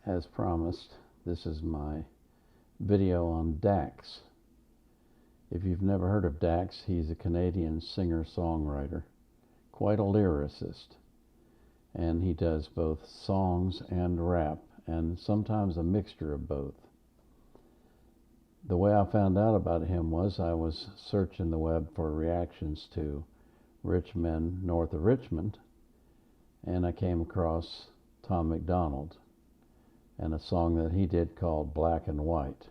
as promised, this is my video on Dax. If you've never heard of Dax, he's a Canadian singer-songwriter, quite a lyricist, and he does both songs and rap, and sometimes a mixture of both. The way I found out about him was I was searching the web for reactions to Rich Men North of Richmond, and I came across Tom MacDonald and a song that he did called Black and White.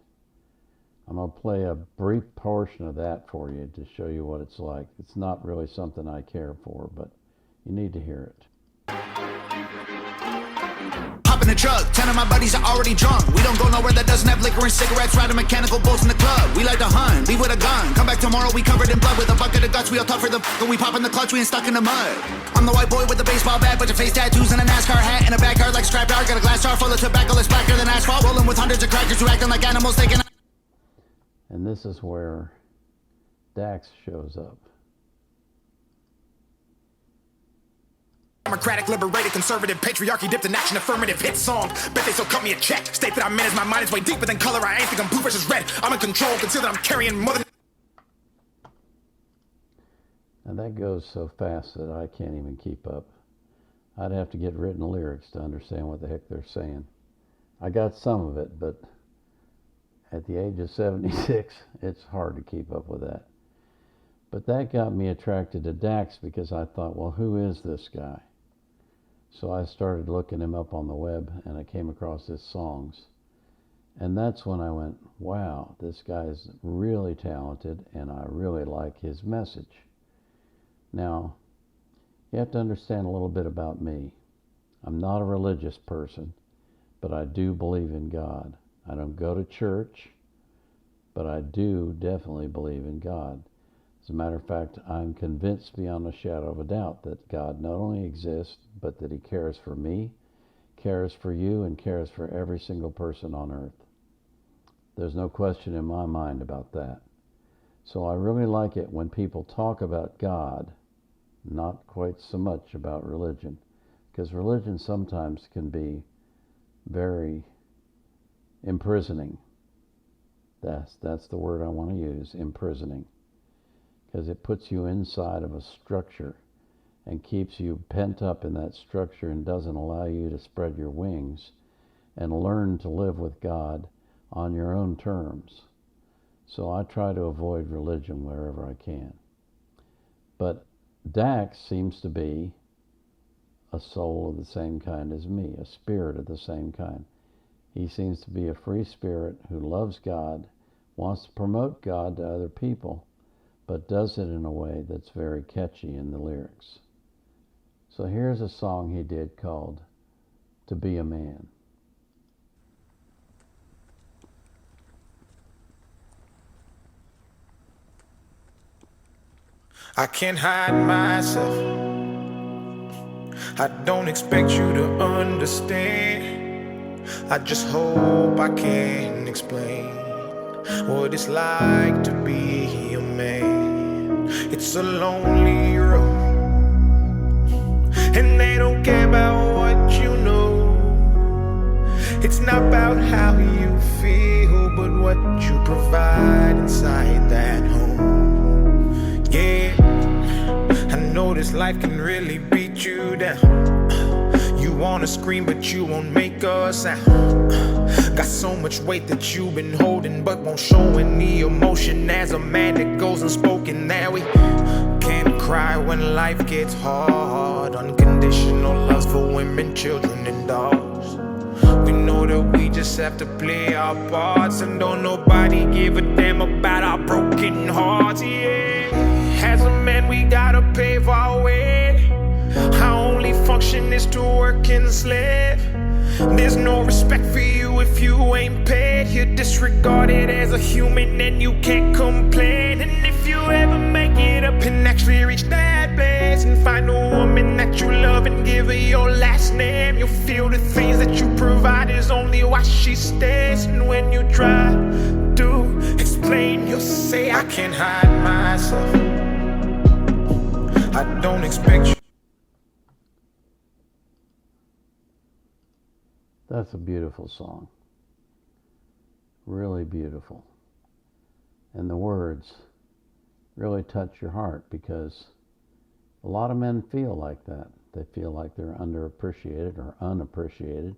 I'm going to play a brief portion of that for you to show you what it's like. It's not really something I care for, but you need to hear it. Hop in the truck, 10 of my buddies are already drunk. We don't go nowhere that doesn't have liquor and cigarettes, riding mechanical bulls in the club. We like to hunt, leave with a gun, come back tomorrow, we covered in blood with a bucket of guts. We all tough for the but we pop in the clutch, we ain't stuck in the mud. I'm the white boy with the baseball bat, bunch of face tattoos and a NASCAR hat in a backyard like a scrap yard. Got a glass jar full of tobacco that's blacker than asphalt, rolling with hundreds of crackers who acting like animals taking. And this is where Dax shows up. Democratic, liberated, conservative, patriarchy, dipped in action, affirmative, hit song. Bet they still cut me a check. State that I'm in as my mind is way deeper than color. I ain't think I'm blue versus red. I'm in control, consider that I'm carrying more than. And that goes so fast that I can't even keep up. I'd have to get written lyrics to understand what the heck they're saying. I got some of it, but at the age of 76, it's hard to keep up with that. But that got me attracted to Dax because I thought, well, who is this guy? So I started looking him up on the web, and I came across his songs. And that's when I went, wow, this guy's really talented, and I really like his message. Now, you have to understand a little bit about me. I'm not a religious person, but I do believe in God. I don't go to church, but I do definitely believe in God. As a matter of fact, I'm convinced beyond a shadow of a doubt that God not only exists, but that he cares for me, cares for you, and cares for every single person on earth. There's no question in my mind about that. So I really like it when people talk about God, not quite so much about religion, because religion sometimes can be very imprisoning. That's the word I want to use, imprisoning. Because it puts you inside of a structure and keeps you pent up in that structure and doesn't allow you to spread your wings and learn to live with God on your own terms. So I try to avoid religion wherever I can. But Dax seems to be a soul of the same kind as me, a spirit of the same kind. He seems to be a free spirit who loves God, wants to promote God to other people, but does it in a way that's very catchy in the lyrics. So here's a song he did called To Be a Man. I can't hide myself. I don't expect you to understand. I just hope I can explain what it's like to be a man. It's a lonely road, and they don't care about what you know. It's not about how you feel, but what you provide inside that home. Yeah, I know this life can really beat you down. You wanna scream, but you won't make a sound. Got so much weight that you've been holding, but won't show any emotion. As a man that goes unspoken, that we can't cry when life gets hard. Unconditional loves for women, children, and dogs. We know that we just have to play our parts, and don't nobody give a damn about our broken hearts. Yeah, as a man we gotta pave our way. Our only function is to work and slave. There's no respect for you if you ain't paid. You're disregarded as a human and you can't complain. And if you ever make it up and actually reach that place and find a woman that you love and give her your last name, you'll feel the things that you provide is only why she stays. And when you try to explain, you'll say, I can't hide myself. I don't expect you. That's a beautiful song. Really beautiful. And the words really touch your heart, because a lot of men feel like that. They feel like they're underappreciated or unappreciated,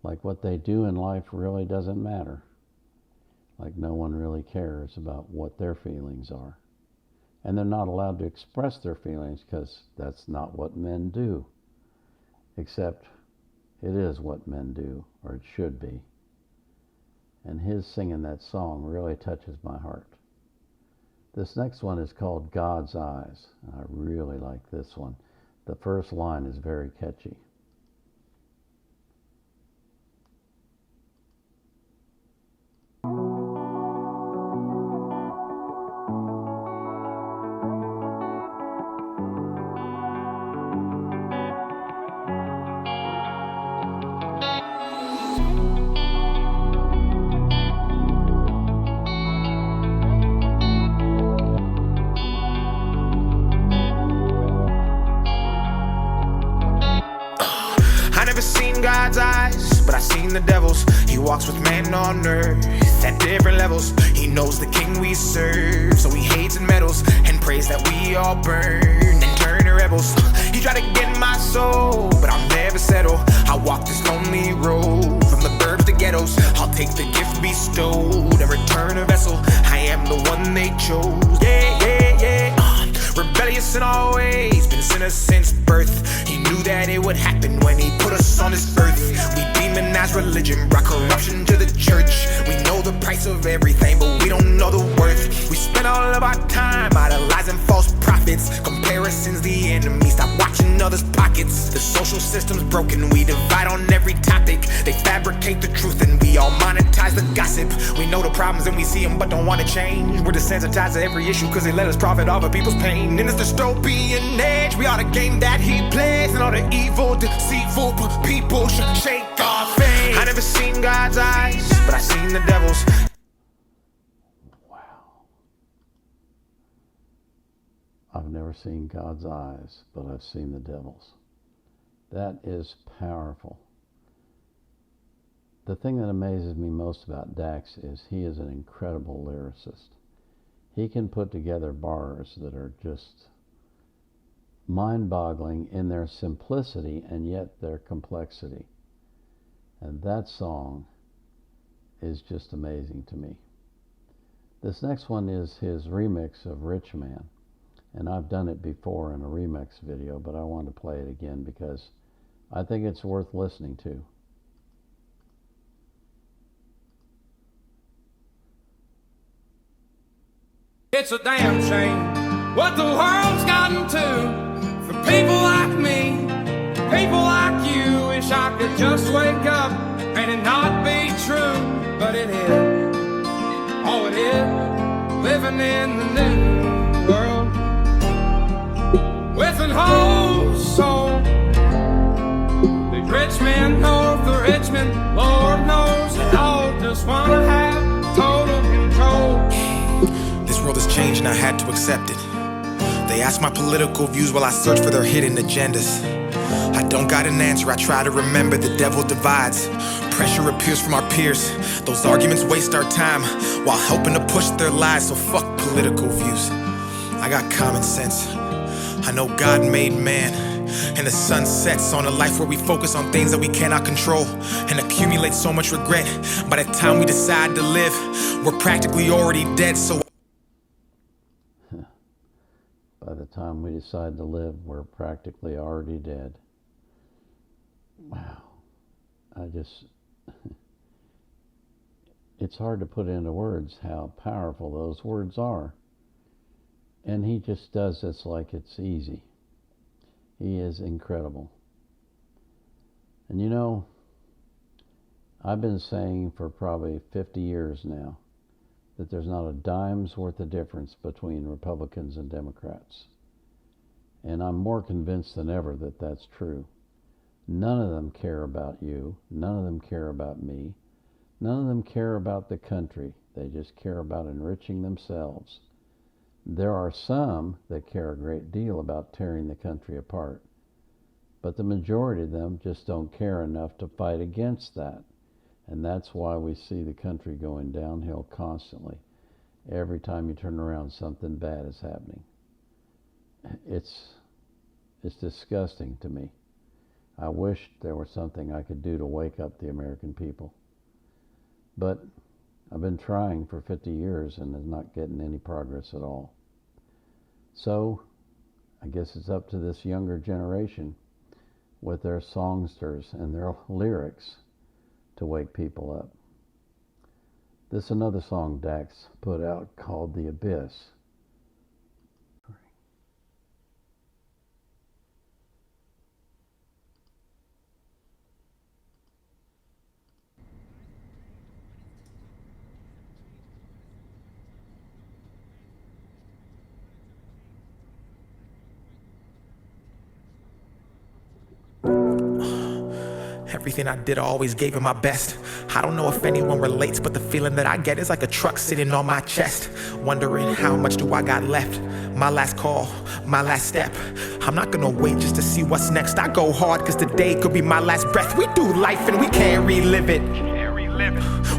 like what they do in life really doesn't matter, like no one really cares about what their feelings are. And they're not allowed to express their feelings because that's not what men do. Except it is what men do, or it should be. And his singing that song really touches my heart. This next one is called God's Eyes. I really like this one. The first line is very catchy. God's eyes, but I seen the devil's. He walks with man on earth at different levels. He knows the king we serve, so he hates and meddles and prays that we all burn and turn to rebels. He tried to get my soul, but I'll never settle. I walk this lonely road from the burbs to ghettos. I'll take the gift bestowed and return a vessel. I am the one they chose. Yeah, yeah, yeah. Rebellious in all ways, been sinners since birth. He knew that it would happen when he put us on this earth. We demonize religion, brought corruption to the church. We know the price of everything, but we don't know the worth. We spend all of our time idolizing false prophets. Comparison's the enemy, stop watching others' pockets. The social system's broken, we divide on every topic. They fabricate the truth and we all monetize the gossip. We know the problems and we see them but don't want to change. We're desensitized to every issue cause they let us profit off of people's pain. In this dystopian age, we are the game that he plays, and all the evil, deceitful people should shake our faith. I never seen God's eyes, but I seen the devil's. Wow. I've never seen God's eyes, but I've seen the devil's. That is powerful. The thing that amazes me most about Dax is he is an incredible lyricist. He can put together bars that are just mind-boggling in their simplicity and yet their complexity. And that song is just amazing to me. This next one is his remix of Rich Man. And I've done it before in a remix video, but I want to play it again because I think it's worth listening to. It's a damn shame what the world's gotten to. For people like me, people like you. Wish I could just wake up and it not be true. But it is, oh it is, living in the new world with an whole soul. The rich men know the rich men, Lord knows they all just wanna have total control. This world has changed and I had to accept it. They ask my political views while I search for their hidden agendas. I don't got an answer, I try to remember the devil divides. Pressure appears from our peers. Those arguments waste our time while helping to push their lies, so fuck political views. I got common sense. I know God made man, and the sun sets on a life where we focus on things that we cannot control and accumulate so much regret. By the time we decide to live, we're practically already dead, so by the time we decide to live, we're practically already dead. Wow. It's hard to put into words how powerful those words are. And he just does this like it's easy. He is incredible. And you know, I've been saying for probably 50 years now that there's not a dime's worth of difference between Republicans and Democrats. And I'm more convinced than ever that that's true. None of them care about you. None of them care about me. None of them care about the country. They just care about enriching themselves. There are some that care a great deal about tearing the country apart. But the majority of them just don't care enough to fight against that. And that's why we see the country going downhill constantly. Every time you turn around, something bad is happening. It's disgusting to me. I wish there was something I could do to wake up the American people. But I've been trying for 50 years and is not getting any progress at all. So I guess it's up to this younger generation with their songsters and their lyrics to wake people up. This is another song Dax put out called The Abyss. Everything I did, I always gave it my best. I don't know if anyone relates, but the feeling that I get is like a truck sitting on my chest. Wondering how much do I got left? My last call, my last step. I'm not gonna wait just to see what's next. I go hard cause today could be my last breath. We do life and we can't relive it.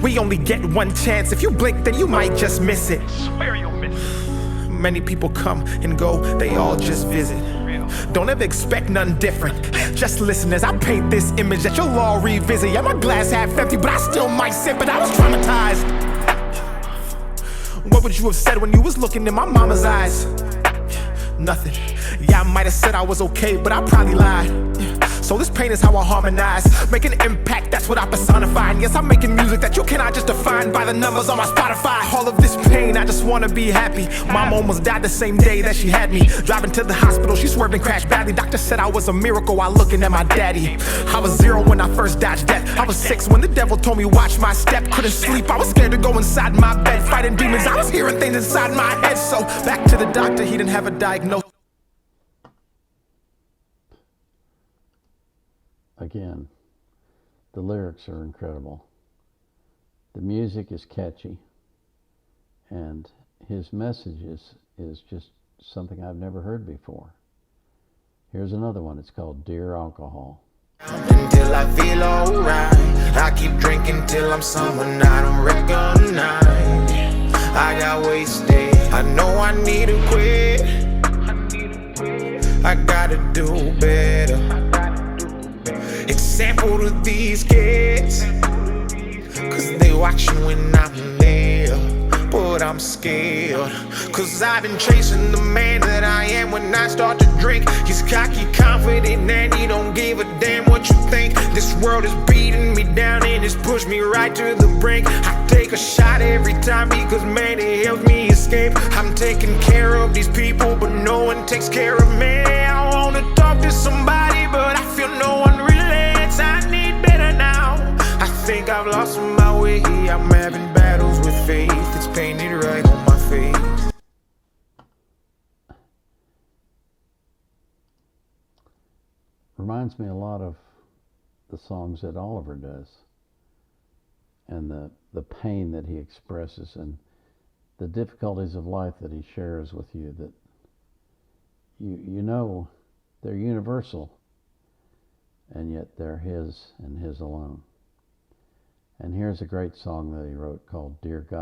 We only get one chance. If you blink, then you might just miss it. Swear you'll miss it. Many people come and go, they all just visit. Don't ever expect nothing different. Just listen as I paint this image that you'll all revisit. Yeah, my glass half empty, but I still might sip it. I was traumatized. What would you have said when you was looking in my mama's eyes? Nothing. Yeah, I might have said I was okay, but I probably lied. So this pain is how I harmonize. Make an impact, that's what I personify. And yes, I'm making music that you cannot just define by the numbers on my Spotify. All of this pain, I just wanna be happy. Mom almost died the same day that she had me. Driving to the hospital, she swerved and crashed badly. Doctor said I was a miracle while looking at my daddy. I was 0 when I first dodged death. I was 6 when the devil told me watch my step. Couldn't sleep, I was scared to go inside my bed. Fighting demons, I was hearing things inside my head. So back to the doctor, he didn't have a diagnosis. Again, the lyrics are incredible. The music is catchy. And his message is just something I've never heard before. Here's another one. It's called Dear Alcohol. Until I feel alright, I keep drinking till I'm someone I don't recognize. I got wasted, I know I need to quit. I gotta do better. Example to these kids, cause they watching when I'm there. But I'm scared, cause I've been chasing the man that I am when I start to drink. He's cocky, confident, and he don't give a damn what you think. This world is beating me down and it's pushed me right to the brink. I take a shot every time because man, it helps me escape. I'm taking care of these people, but no one takes care of me. I wanna talk to somebody, but I feel no one relates. I need better now. I think I've lost my way. I'm having battles with faith. It's painted right on my face. Reminds me a lot of the songs that Oliver does, and the pain that he expresses, and the difficulties of life that he shares with you, that you know they're universal, and yet they're his and his alone. And here's a great song that he wrote called Dear God.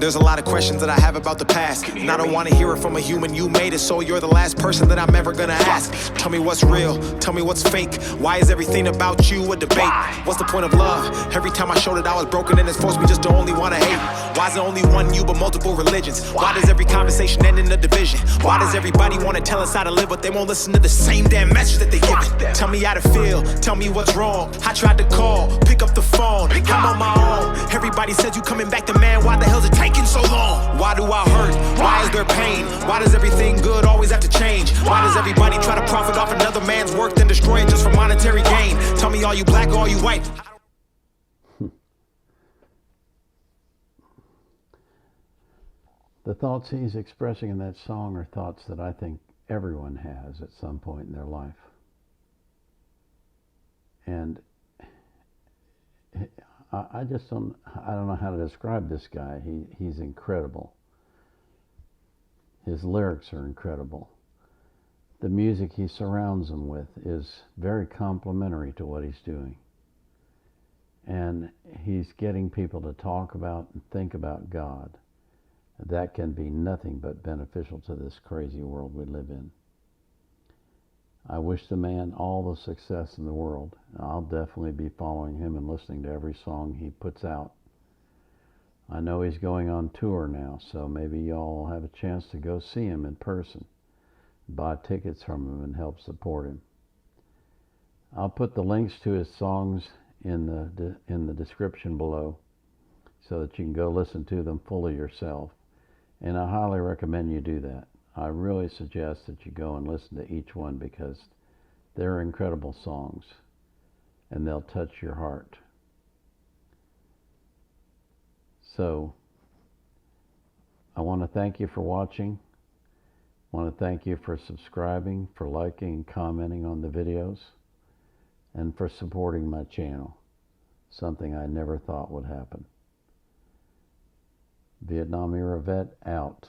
There's a lot of questions that I have about the past, and I don't want to hear it from a human. You made it, so you're the last person that I'm ever gonna ask. Tell me what's real, tell me what's fake. Why is everything about you a debate? What's the point of love? Every time I showed it I was broken, and it's forced me just to only want to hate. Why is it only one you but multiple religions? Why does every conversation end in a division? Why does everybody want to tell us how to live, but they won't listen to the same damn message that they give it? Tell me how to feel, tell me what's wrong. I tried to call, pick up the phone, I'm on my own. Everybody says you coming back to man, why the hell's it taking so long? Why do I hurt? Why is there pain? Why does everything good always have to change? Why does everybody try to profit off another man's work, then destroy it just for monetary gain? Tell me, are you black or are you white? The thoughts he's expressing in that song are thoughts that I think everyone has at some point in their life. And I don't know how to describe this guy. He's incredible. His lyrics are incredible. The music he surrounds him with is very complimentary to what he's doing. And he's getting people to talk about and think about God. That can be nothing but beneficial to this crazy world we live in. I wish the man all the success in the world. I'll definitely be following him and listening to every song he puts out. I know he's going on tour now, so maybe y'all will have a chance to go see him in person, buy tickets from him, and help support him. I'll put the links to his songs in the description below so that you can go listen to them fully yourself. And I highly recommend you do that. I really suggest that you go and listen to each one because they're incredible songs and they'll touch your heart. So, I want to thank you for watching. I want to thank you for subscribing, for liking and commenting on the videos, and for supporting my channel. Something I never thought would happen. Vietnam era vet out.